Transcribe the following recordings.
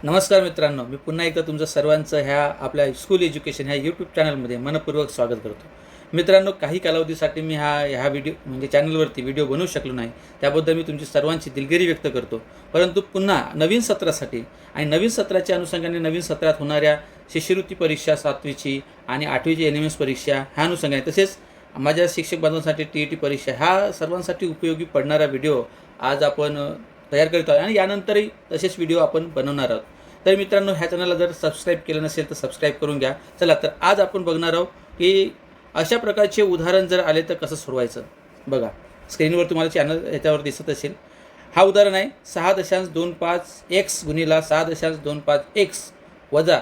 नमस्कार मित्रांनो, मी पुन्हा एकदा तुमचं सर्वांचं ह्या आपल्या स्कूल एज्युकेशन ह्या यूट्यूब चॅनलमध्ये मनपूर्वक स्वागत करतो. मित्रांनो, काही कालावधीसाठी मी ह्या व्हिडिओ म्हणजे चॅनलवरती व्हिडिओ बनवू शकलो नाही, त्याबद्दल मी तुमची सर्वांची दिलगिरी व्यक्त करतो. परंतु पुन्हा नवीन सत्रासाठी आणि नवीन सत्राच्या अनुषंगाने नवीन सत्रात होणाऱ्या शिष्यवृत्ती परीक्षा 7वीची आणि 8वीची NMS परीक्षा ह्या अनुषंगाने तसेच माझ्या शिक्षक बांधवांसाठी TET परीक्षा ह्या सर्वांसाठी उपयोगी पडणारा व्हिडिओ आज आपण तयार करत आहोत आणि यानंतरही तसेच व्हिडिओ आपण बनवणार आहोत. तर मित्रांनो, ह्या चॅनलला जर सबस्क्राईब केलं नसेल तर सबस्क्राईब करून घ्या. चला तर आज आपण बघणार आहोत की अशा प्रकारचे उदाहरण जर आले तर कसं सोडवायचं. बघा, स्क्रीनवर तुम्हाला चॅनल याच्यावर दिसत असेल. हा उदाहरण आहे 6.25x गुणिला 6.25x वजा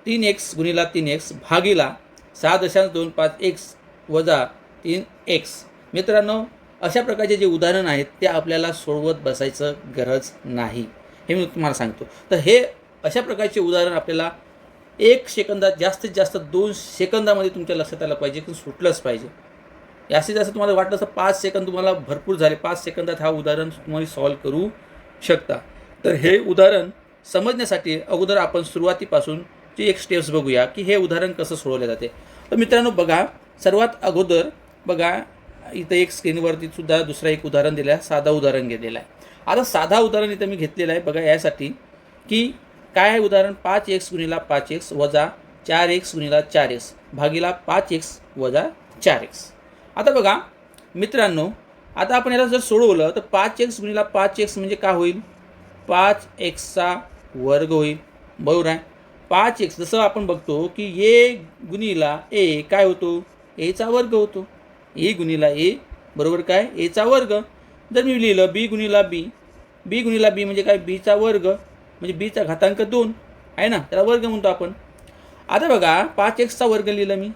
3x गुणिला 3x भागिला 6.25x वजा 3x. मित्रांनो, अशा प्रकारचे जे उदाहरण आहेत ते आपल्याला सोडवत बसायचं गरज नाही, हे मी तुम्हाला सांगतो. तर हे अशा प्रकारचे उदाहरण आपल्याला 1 सेकंदात जास्तीत जास्त 2 सेकंदामध्ये तुमच्या लक्षात आलं पाहिजे की सुटलंच पाहिजे. जास्तीत जास्त तुम्हाला वाटलं तर 5 सेकंद तुम्हाला भरपूर झाले, 5 सेकंदात हा उदाहरण तुम्ही सॉल्व करू शकता. तर हे उदाहरण समजण्यासाठी अगोदर आपण सुरुवातीपासूनची एक स्टेप्स बघूया की हे उदाहरण कसं सोडवले जाते. तर मित्रांनो बघा, सर्वात अगोदर बघा इथं एक स्क्रीनवरती सुद्धा दुसरा एक उदाहरण दिलं आहे, साधा उदाहरण घेतलेलं आहे. आता साधा उदाहरण इथं मी घेतलेलं आहे बघा यासाठी की काय आहे उदाहरण 5x गुणिला 5x वजा 4x गुणिला 4x भागिला 5x वजा 4x. आता बघा मित्रांनो, आता आपण याला जर सोडवलं तर 5x गुणिला 5x म्हणजे काय होईल, 5xचा वर्ग होईल. बरोबर आहे. 5x जसं आपण बघतो की a गुणिला a काय होतो, aचा वर्ग होतो. a गुणिला a बरोबर काय, aचा वर्ग. जर मी लिहिलं b गुणिला b म्हणजे काय, bचा वर्ग म्हणजे bचा घातांक 2 आहे ना, त्याला वर्ग म्हणतो आपण. आता बघा 5xचा वर्ग लिहिलं मी,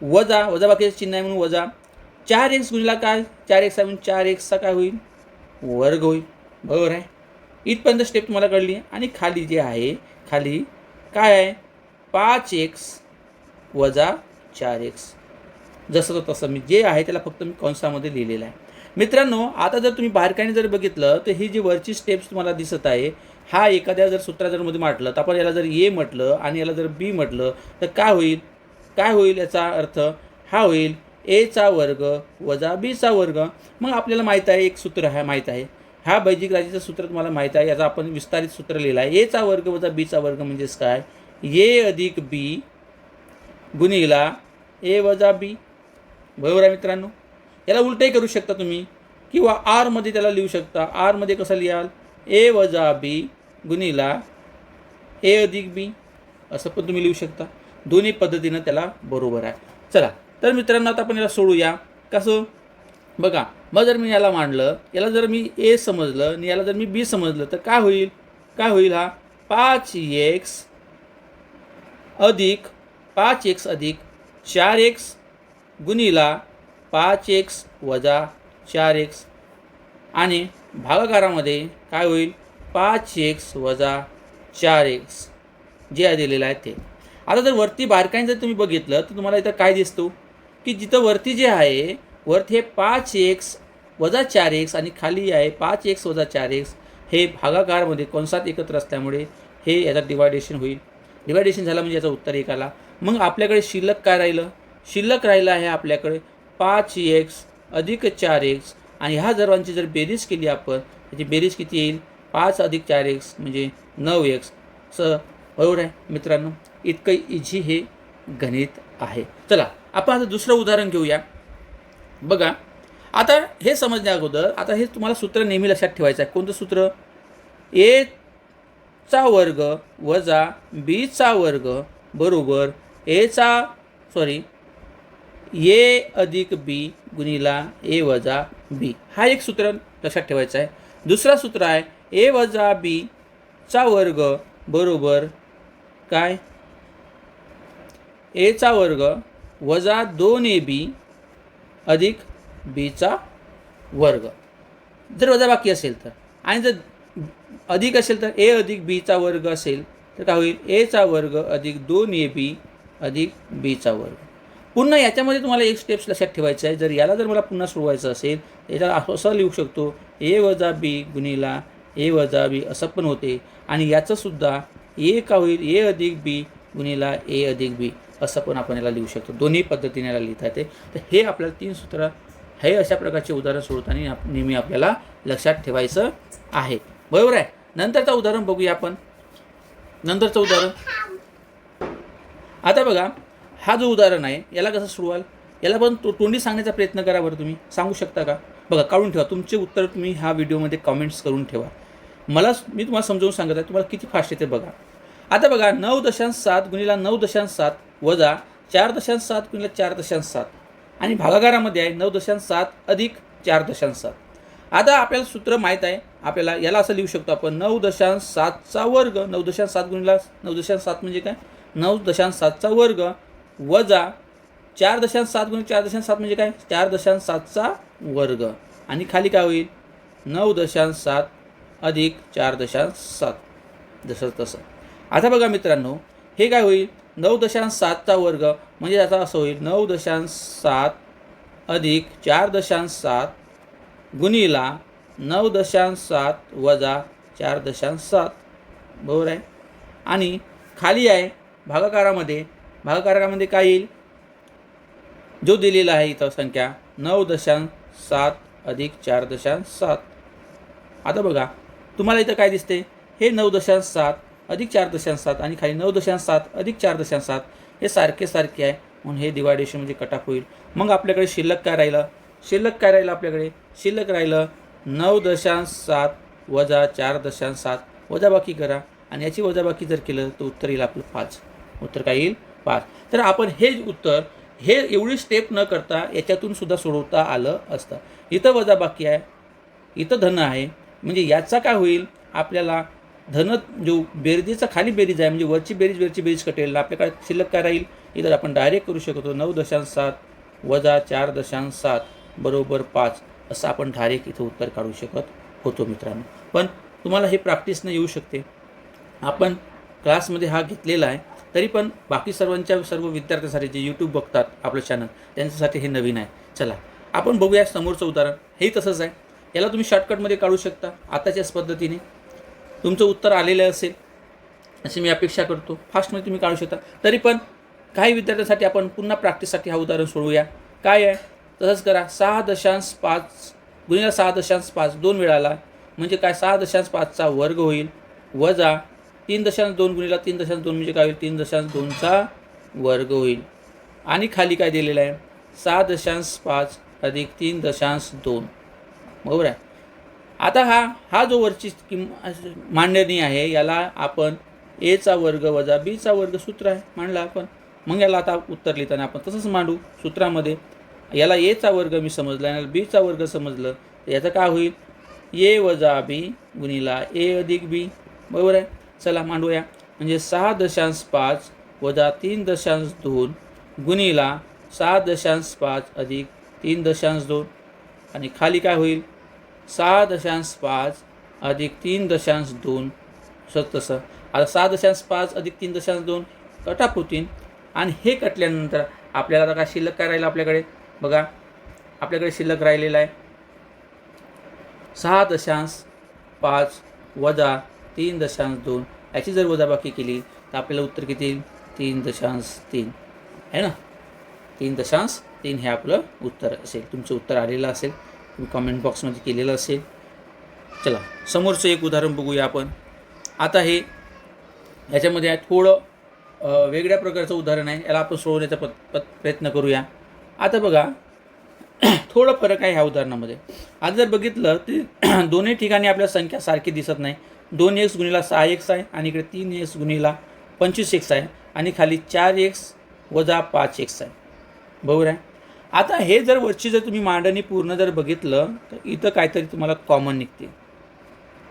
वजाबाकीचं चिन्ह आहे म्हणून वजा 4x गुणिला काय, 4x आहे म्हणून 4xचा काय होईल, वर्ग होईल. बरोबर आहे. इथपर्यंत स्टेप तुम्हाला कळली. आणि खाली जे आहे, खाली काय आहे 5x वजा 4x. जसं तसं मी जे आहे त्याला फक्त मी कंसामध्ये लिहिलेलं आहे. मित्रांनो, आता जर तुम्ही बारकाईने जर बघितलं तर ही जी वरची स्टेप्स तुम्हाला दिसत आहे, हा एखाद्या जर सूत्रा जर मध्ये म्हटलं तर आपण याला जर ए म्हटलं आणि याला जर बी म्हटलं तर काय होईल याचा अर्थ हा होईल एचा वर्ग वजा बीचा वर्ग. मग आपल्याला माहीत आहे एक सूत्र आहे, माहीत आहे हा बैजिक राजेचं सूत्र तुम्हाला माहीत आहे, याचा आपण विस्तारित सूत्र लिहिलं आहे. एचा वर्ग वजा बीचा वर्ग म्हणजेच काय, ए अधिक बी गुणिला ए वजा बी. बरोबर आहे मित्रांनो. याला उलटही करू शकता तुम्ही किंवा आरमध्ये त्याला लिहू शकता. आरमध्ये कसं लिहाल, ए वजा बी गुणिला ए अधिक बी असं पण तुम्ही लिहू शकता. दोन्ही पद्धतीनं त्याला बरोबर आहे. चला तर मित्रांनो, आता आपण याला सोडूया. कसं बघा, मग जर मी याला मांडलं, याला जर मी ए समजलं आणि याला जर मी बी समजलं तर काय होईल हा 5x अधिक 4x गुणिला 5x वजा 4x आणि भागाकारामध्ये काय होईल 5x वजा 4x जे दिलेलं आहे ते. आता जर वरती बारकाईने जर तुम्ही बघितलं तर तुम्हाला इथं काय दिसतो की जिथं वरती जे आहे, वरती हे 5x वजा 4x आणि खाली आहे 5x वजा 4x, हे भागाकारमध्ये कंसात एकत्र असल्यामुळे हे याचा डिवायडेशन होईल. डिवायडेशन झालं म्हणजे याचं उत्तर 1 आला. मग आपल्याकडे शिल्लक काय राहिलं, शिल्लक राहिलं आहे आपल्याकडे 5x अधिक 4x आणि ह्या सर्वांची जर बेरीज केली आपण, त्याची बेरीज किती येईल, 5 अधिक 4x म्हणजे 9x. बरोबर आहे मित्रांनो. इतकं इझी हे गणित आहे. चला आपण आता दुसरं उदाहरण घेऊया. बघा, आता हे समजण्या अगोदर आता हे तुम्हाला सूत्र नेहमी लक्षात ठेवायचं आहे. कोणतं सूत्र, चा वर्ग वजा बीचा वर्ग बरोबर ए अधिक बी गुणिला ए वजा बी. हा एक सूत्र लक्षात ठेवायचं आहे. दुसरा सूत्र आहे ए वजा बी चा वर्ग बरोबर काय, एचा वर्ग वजा 2ab अधिक बीचा वर्ग. जर वजाबाकी असेल तर, आणि जर अधिक असेल तर ए अधिक बीचा वर्ग असेल तर काय होईल, एचा वर्ग अधिक 2ab अधिक बीचा वर्ग. पुन्हा याच्यामध्ये तुम्हाला एक स्टेप्स लक्षात ठेवायचं आहे. जर याला जर मला पुन्हा सोडवायचं असेल याला असं लिहू शकतो, ए वजा बी गुणिला ए वजा बी असं पण होते. आणि याचंसुद्धा ए का होईल, ए अधिक बी गुणिला ए अधिक बी असं पण आपण याला लिहू शकतो. दोन्ही पद्धतीने याला लिहिता येते. तर हे आपल्याला 3 सूत्र हे अशा प्रकारचे उदाहरण सोडवताना नेहमी आपल्याला लक्षात ठेवायचं आहे. बरोबर आहे. नंतरचं उदाहरण बघूया आपण. नंतरचं उदाहरण आता बघा, हा जो उदाहरण आहे याला कसं सोडवाल, याला पण तोंडी सांगण्याचा प्रयत्न करा बरं. तुम्ही सांगू शकता का? बघा, काढून ठेवा तुमचे उत्तर. तुम्ही ह्या व्हिडिओमध्ये कमेंट्स करून ठेवा. मी तुम्हाला समजावून सांगत आहे, तुम्हाला किती फास्ट येते बघा. आता बघा, 9.7 गुणिला 9.7 वजा 4.7 गुणिला 4.7 आणि भागाकारामध्ये आहे 9.7 अधिक 4.7. आता आपल्याला सूत्र माहीत आहे. आपल्याला याला असं लिहू शकतो आपण 9.7चा वर्ग. 9.7 गुणिला 9.7 म्हणजे काय, 9.7चा वर्ग वजा 4.7 गुणिले 4.7 म्हणजे काय, 4.7चा वर्ग आणि खाली काय होईल 9.7 अधिक 4.7 जसं तसं. आता बघा मित्रांनो, हे काय होईल 9.7चा वर्ग म्हणजे याचा असं होईल 9.7 अधिक 4.7 गुणिला 9.7 वजा 4.7. बरोबर आहे. आणि खाली आहे भागाकारामध्ये काय येईल, जो दिलेला आहे इथं संख्या 9.7 अधिक 4.7. आता बघा तुम्हाला इथं काय दिसते, हे 9.7 अधिक 4.7 आणि खाली 9.7 अधिक 4.7 हे सारखे आहे. म्हणून हे डिवायडेशन म्हणजे कट ऑफ होईल. मग आपल्याकडे शिल्लक काय राहिलं, आपल्याकडे शिल्लक राहिलं 9.7 वजा 4.7. वजाबाकी करा आणि याची वजाबाकी जर केलं तर उत्तर येईल आपलं 5. उत्तर काय येईल 5. तर आपण हे उत्तर हे एवढी स्टेप न करता याच्यातून सुद्धा सोडवता आलं असतं. इथं वजाबाकी आहे, इथं धन आहे, म्हणजे याचा काय होईल, आपल्याला धन जो बेरजेचा खाली बेरीज आहे म्हणजे वरची बेरीज कटेल. आपल्याकडे शिल्लक काय राहील, इथं आपण डायरेक्ट करू शकतो 9.7 वजा 4.7 बरोबर 5 असं आपण डायरेक्ट इथं उत्तर काढू शकत होतो मित्रांनो. पण तुम्हाला हे प्रॅक्टिसनं येऊ शकते. आपण क्लासमध्ये हा घेतलेला आहे, तरी पण बाकी सर्व विद्यार्थ्यांसाठी जे यूट्यूब बघतात आपलं चॅनल त्यांच्यासाठी हे नवीन आहे. चला आपण बघूया समोरचं उदाहरण. हेही तसंच आहे. याला तुम्ही शॉर्टकटमध्ये काढू शकता. आताच्याच पद्धतीने तुमचं उत्तर आलेलं असेल अशी मी अपेक्षा करतो. फास्टमध्ये तुम्ही काढू शकता. तरी पण काही विद्यार्थ्यांसाठी आपण पुन्हा प्रॅक्टिससाठी हा उदाहरण सोडवूया. काय आहे तसंच करा. 6.5 गुणिला 6.5 2 वेळाला म्हणजे काय 6.5चा वर्ग होईल वजा 3.2 गुणिला 3.2 म्हणजे काय होईल 3.2चा वर्ग होईल आणि खाली काय दिलेलं आहे 6.5 अधिक 3.2. बरोबर आहे. आता हा जो वरची मांडणी आहे याला आपण एचा वर्ग वजा बीचा वर्ग सूत्र आहे मांडला आपण. मग याला आता उत्तर लिहिताना आपण तसंच मांडू सूत्रामध्ये. याला एचा वर्ग मी समजला आणि बीचा वर्ग समजलं तर याचं काय होईल ए वजा बी गुणिला ए अधिक बी. बरोबर आहे. चला मांडूया. म्हणजे 6.5 वजा 3.2 गुणिला 6.5 अधिक 3.2 आणि खाली काय होईल 6.5 अधिक 3.2 तसं. आता 6.5 अधिक 3.2 कट ऑफ होतील आणि हे कटल्यानंतर आपल्याला आता काय शिल्लक काय राहिलं आपल्याकडे बघा. आपल्याकडे शिल्लक राहिलेला आहे 6.5 वजा 3.2. याची जर वजाबाकी केली तर आपल्याला उत्तर किती येईल 3.3 आहे ना. 3.3 हे आपलं उत्तर असेल. तुमचं उत्तर आलेलं असेल, तुम्ही कमेंट बॉक्समध्ये केलेलं असेल. चला समोरचं एक उदाहरण बघूया आपण. आता हे याच्यामध्ये थोडं वेगळ्या प्रकारचं उदाहरण आहे. याला आपण सोडवण्याचा प्रयत्न करूया. आता बघा थोडं फरक आहे ह्या उदाहरणामध्ये. आज जर बघितलं तर दोन्ही ठिकाणी आपल्या संख्या सारखी दिसत नाही. 2x गुणिला 6x आहे आणि इकडे 3x गुणिला 25x आहे आणि खाली 4x वजा 5x आहे. बरोबर आहे. आता हे जर वरची जर तुम्ही मांडणी पूर्ण जर बघितलं तर इथं काहीतरी तुम्हाला कॉमन निघते.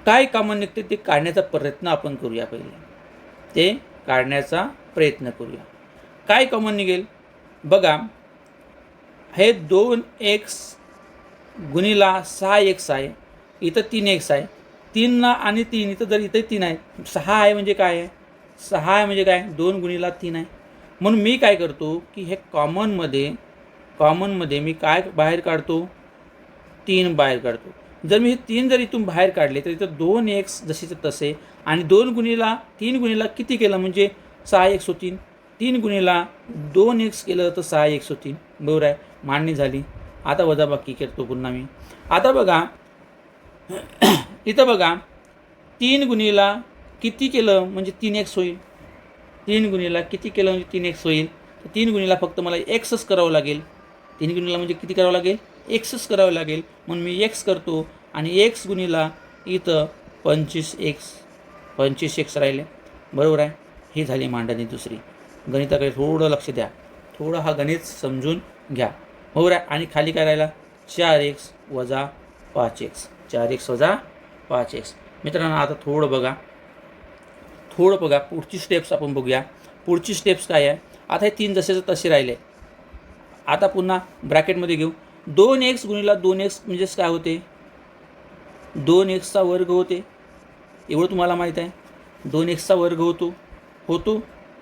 काय कॉमन निघते ते काढण्याचा प्रयत्न आपण करूया. पहिले काय कॉमन निघेल बघा. हे 2x गुणिला 6x आहे, इथं 3x आहे. 3 आणि 3 इथं जर इथं 3 आहे, 6 आहे म्हणजे काय आहे 6 आहे म्हणजे काय 2 गुणिला 3 आहे. म्हणून मी काय करतो की हे कॉमनमध्ये मी काय बाहेर काढतो 3 बाहेर काढतो. जर मी हे 3 जर इथून बाहेर काढले तर इथं 2x जसेचे तसे आणि 2 गुणिला 3 गुणिला किती केलं म्हणजे 6x होतील. 3 गुणिला 2x केलं तर 6x होतील. बरोबर आहे, मांडणी झाली. आता वजाबाकी करतो पुन्हा मी. आता बघा इथं बघा 3 गुणिला किती केलं म्हणजे 3x होईल. 3 गुणिला किती केलं म्हणजे 3x होईल. तर 3 गुणिला फक्त मला xच करावं लागेल. 3 गुणिला म्हणजे किती करावं लागेल, xच करावं लागेल. म्हणून मी x करतो आणि x गुणिला इथं 25x राहिले. बरोबर आहे, ही झाली मांडणी दुसरी. गणिताकडे थोडं लक्ष द्या, थोडं हा गणित समजून घ्या. बरोबर आहे. आणि खाली काय राहिला 4x वजा 5x. 4x वजा 5x. मित्रांनो आता थोडं बघा पुढची स्टेप्स आपण बघूया. पुढची स्टेप्स काय आहे. आता हे 3 जसेच तसे राहिले. आता पुन्हा ब्रॅकेटमध्ये घेऊ. 2x गुणिला 2x म्हणजेच काय होते 2x चा वर्ग होते. एवढं तुम्हाला माहीत आहे. 2x चा वर्ग होतो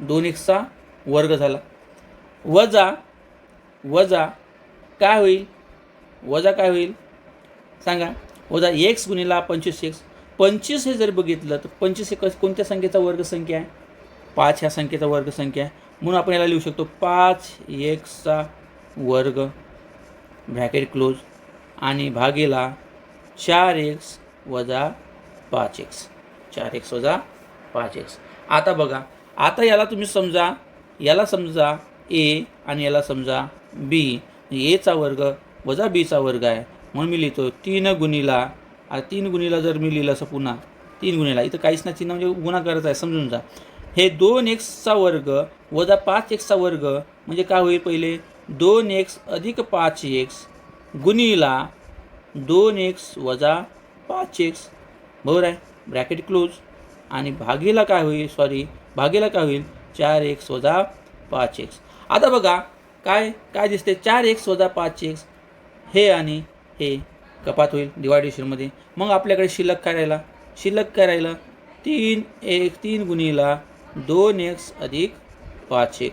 2x चा वर्ग झाला. वजा काय होईल, सांगा. वजा x गुणिला 25x. 25 हे जर बघितलं तर 25 हे कोणत्या संख्येचा वर्ग संख्या आहे, 5 ह्या संख्येचा वर्ग संख्या आहे. म्हणून आपण याला लिहू शकतो 5x चा वर्ग ब्रॅकेट क्लोज आणि भागीला 4x वजा 5x. 4x वजा 5x. आता बघा, आता याला तुम्ही समजा, याला समजा a आणि याला समजा b. a चा वर्ग वजा b चा वर्ग आहे. म्हणून मी लिहितो 3 गुणिला जर मी लिहिलं असं पुन्हा 3 गुणिला, इथं काहीच नाही चिन्ह म्हणजे गुणाकारच आहे, समजून जा. हे 2x चा वर्ग वजा 5x चा वर्ग म्हणजे काय होईल, पहिले 2x अधिक 5x गुणिला 2x वजा 5x. बरोबर आहे, ब्रॅकेट क्लोज आणि भागीला काय होईल 4x वजा 5x. आता बघा काय दिसते 4x वजा 5x हे आणि हे कपात होईल डिवायडेशनमध्ये. मग आपल्याकडे शिल्लक काय राहिला 3 गुणिला 2x अधिक 5x.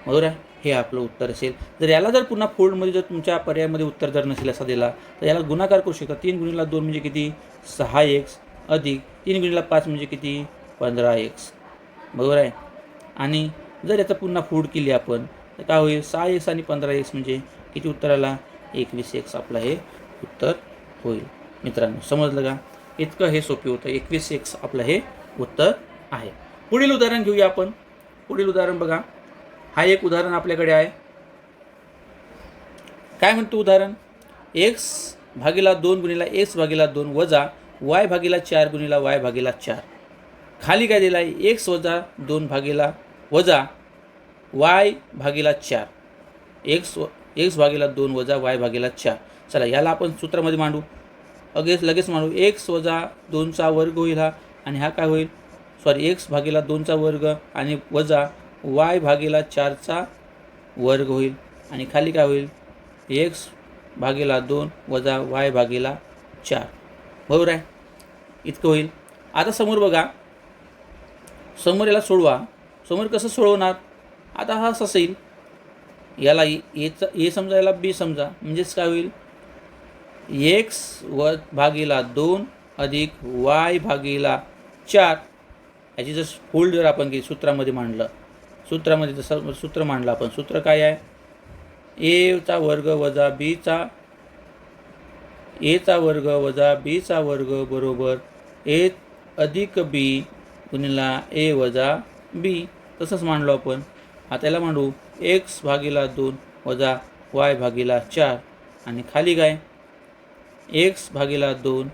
बरोबर आहे, हे आपलं उत्तर असेल. जर याला जर पुन्हा फोल्डमध्ये जर तुमच्या पर्यायामध्ये उत्तर जर नसेल असा दिला तर याला गुणाकार करू शकता. 3 गुणिला 2 म्हणजे किती 6x अधिक 3 गुणिला 5 म्हणजे किती 15x. बरोबर आहे. आणि जर याचा पुन्हा फोल्ड केली आपण तर काय होईल 6x आणि 15x म्हणजे किती उत्तर आला 21x आपलं हे उत्तर होईल. मित्रांनो समजलं का, इतकं हे सोपे होतं. 21x आपलं हे उत्तर आहे. पुढील उदाहरण घेऊया आपण. पुढील उदाहरण बघा, हा एक उदाहरण आपल्याकडे आहे. काय म्हणतो उदाहरण, x भागीला 2 गुणिला x भागीला 2 वजा y भागीला 4 गुणिला y भागीला 4. खाली काय दिलं आहे x वजा 2 भागीला वजा y भागीला 4. x भागीला 2 वजा y भागीला 4. चला याला आपण सूत्रामध्ये मांडू, लगेच मांडू. x वजा 2 चा वर्ग होईल हा, आणि हा काय होईल x भागीला 2 चा वर्ग आणि वजा y भागीला 4 चा वर्ग होईल. आणि खाली काय होईल x भागीला 2 वजा y भागीला 4. बरोबर आहे, इतकं होईल. आता समोर बघा, समोर याला सोडवा. समोर कसं सोडवणार, आता हा असं येईल, याला ए समजा याला बी समजा, म्हणजेच काय होईल x भागीला 2 अधिक y भागीला 4. याची जर फोल्ड जर आपण की सूत्रामध्ये मांडलं, सूत्रामध्ये जसं सूत्र मांडलं आपण, सूत्र काय आहे a चा वर्ग वजा b चा वर्ग बरोबर a अधिक b गुणिला a वजा b. तसंच मांडलो आपण. आता याला मांडू x भागीला 2 वजा y भागीला 4 आणि खाली काय x भागीला 2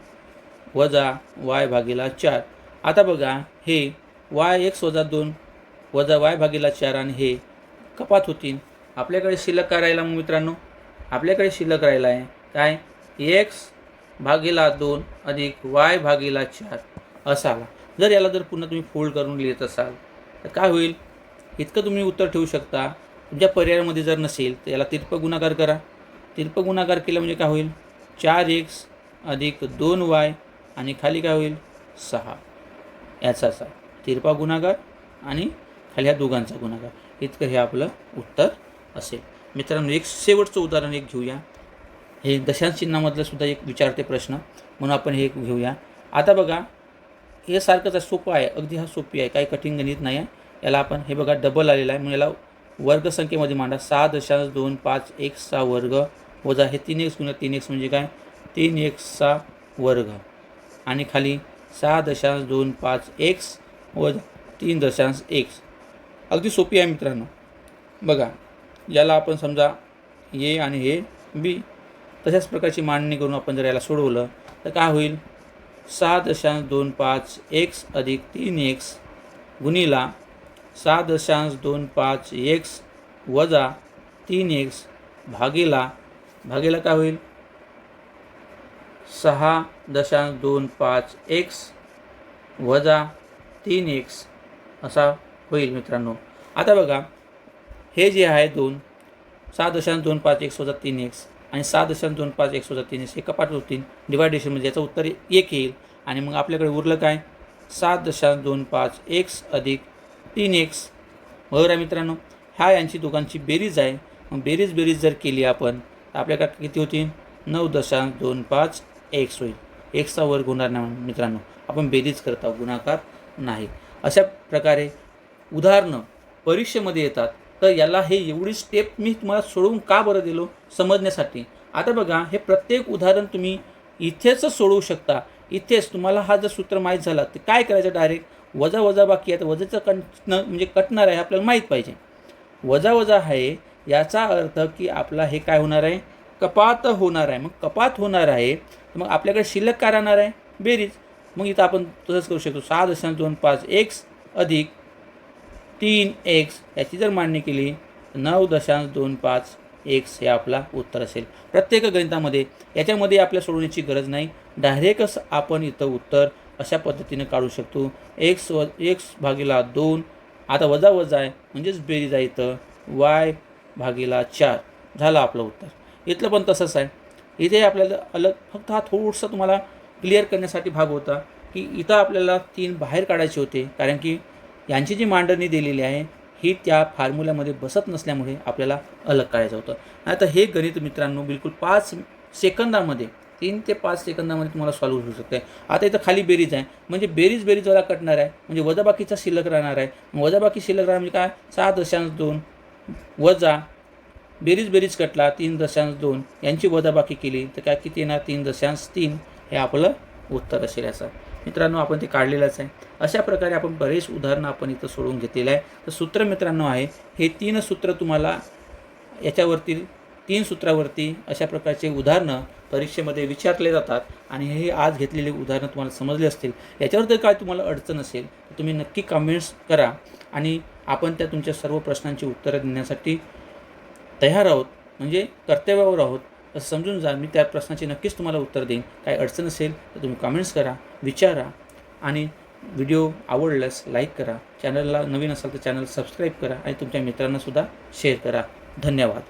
वजा y भागीला 4. आता बघा हे x वजा 2 वजा y भागीला 4 आणि हे कपात होतील. आपल्याकडे शिल्लक काय राहिला मग मित्रांनो, आपल्याकडे शिल्लक राहिला आहे काय x भागीला 2 अधिक y भागीला 4 असावा. जर याला जर पुन्हा तुम्ही फोल्ड करून लिहित असाल तर काय होईल, इतकं तुम्ही उत्तर ठेवू शकता. तुमच्या पर्यायामध्ये जर नसेल तर याला तिरपा गुणाकार करा. तिरपा गुणाकार केला म्हणजे काय होईल 4x अधिक 2y आणि खाली काय होईल 6. याचा असा तिरपा गुणाकार आणि खाली ह्या दोघांचा गुणाकार, इतकं हे आपलं उत्तर असेल. मित्रांनो एक शेवटचं उदाहरण घेऊया. हे दशांश चिन्हामधलं सुद्धा एक विचारते प्रश्न, म्हणून आपण हे घेऊया. आता बघा हे सारखंच आहे, सोपं आहे, अगदी हा सोपी आहे, काही कठीण गणित नाही आहे. याला आपण हे बघा डबल आलेला आहे, म्हणून याला वर्गसंख्येमध्ये मांडा. 6.25x वर्ग वजा हे 3x गुणिले 3x म्हणजे काय 3x वर्ग आणि खाली 6.25x वजा 3.x. अगदी सोपी आहे मित्रांनो. बघा याला आपण समजा ए आणि हे बी, तशाच प्रकारची मांडणी करून आपण जर याला सोडवलं तर काय होईल 6.25x अधिक 3x गुणिला 6.25x वजा 3x भागीला काय होईल 6.25x वजा 3x असा होईल मित्रांनो. आता बघा हे जे आहे 6.25x वजा 3x आणि 6.25x वजा 3x हे कपाट होतील डिवायडेशनमध्ये, याचं उत्तर 1 येईल. आणि मग आपल्याकडे उरलं काय 7.25x अधिक 3x. बरोबर आहे मित्रांनो. ह्या यांची दोघांची बेरीज आहे. मग बेरीज जर केली आपण तर आपल्याकडे किती होतील 9.25x होईल. एक्सचा वर्ग होणार नाही मित्रांनो, आपण बेरीज करत आहोत, गुणाकार नाही. अशा प्रकारे उदाहरणं परीक्षेमध्ये येतात. तर याला हे एवढी स्टेप मी तुम्हाला सोडवून का बरं दिलो समजण्यासाठी. आता बघा हे प्रत्येक उदाहरण तुम्ही इथेच सोडवू शकता. इथेच तुम्हाला हा जर सूत्र माहीत झाला तर काय करायचं, डायरेक्ट वजा बाकी आहे तर वजाचं म्हणजे कटणार आहे आपल्याला माहीत पाहिजे. वजा आहे याचा अर्थ की आपला हे काय होणार आहे कपात होणार आहे. मग कपात होणार आहे तर मग आपल्याकडे शिल्लक काय राहणार आहे बेरीज. मग इथं आपण तसंच करू शकतो 6.25x अधिक 3x याची जर मांडणी केली 9.25x हे आपला उत्तर असेल. प्रत्येक गणितामध्ये याच्यामध्ये आपल्या सोडवण्याची गरज नाही, डायरेक्टच आपण इथं उत्तर अशा पद्धतीने काढू शकतो. x भागिला 2 आता वजा आहे म्हणजेच बेरीज आहे इथं y भागिला 4 झालं आपलं उत्तर. इथलं पण तसंच आहे. इथे आपल्याला अलग फक्त हा थोडासा तुम्हाला क्लिअर करण्यासाठी भाग होता की इथं आपल्याला 3 बाहेर काढायचे होते, कारण की यांची जी मांडणी दिलेली आहे ही त्या फॉर्म्युल्यामध्ये बसत नसल्यामुळे आपल्याला अलग काढायचं होतं. आता हे गणित मित्रांनो बिलकुल 5 सेकंदामध्ये 3 ते 5 सेकंदामध्ये तुम्हाला सॉल्व्ह होऊ शकते. आता इथं खाली बेरीज आहे म्हणजे बेरीजवाला कटणार आहे, म्हणजे वजाबाकीचा शिल्लक राहणार आहे. वजाबाकी शिल्लक राहणार म्हणजे काय 6.2 वजा बेरीज कटला 3.2 यांची वजाबाकी केली तर काय किती येणार 3.3 हे आपलं उत्तर असेल. असं मित्रांनो आपण ते काढलेलंच आहे. अशा प्रकारे आपण बरेच उदाहरणं आपण इथं सोडवून घेतलेलं आहे. तर सूत्र मित्रांनो आहे हे 3 सूत्र तुम्हाला याच्यावरती 3 सूत्रावरती अशा प्रकारचे उदाहरणं परीक्षेमध्ये विचारले जातात आणि हे आज घेतलेले उदाहरणं तुम्हाला समजले असतील. याच्यावर जर काय तुम्हाला अडचण असेल तर तुम्ही नक्की कमेंट्स करा आणि आपण त्या तुमच्या सर्व प्रश्नांची उत्तरं देण्यासाठी तयार आहोत, म्हणजे कर्तव्यावर आहोत असं समजून जा. मी त्या प्रश्नाची नक्कीच तुम्हाला उत्तर देईन. काही अडचण असेल तर तुम्ही कमेंट्स करा, विचारा आणि व्हिडिओ आवडल्यास लाईक करा. चॅनलला नवीन असाल तर चॅनल सबस्क्राईब करा आणि तुमच्या मित्रांनासुद्धा शेअर करा. धन्यवाद.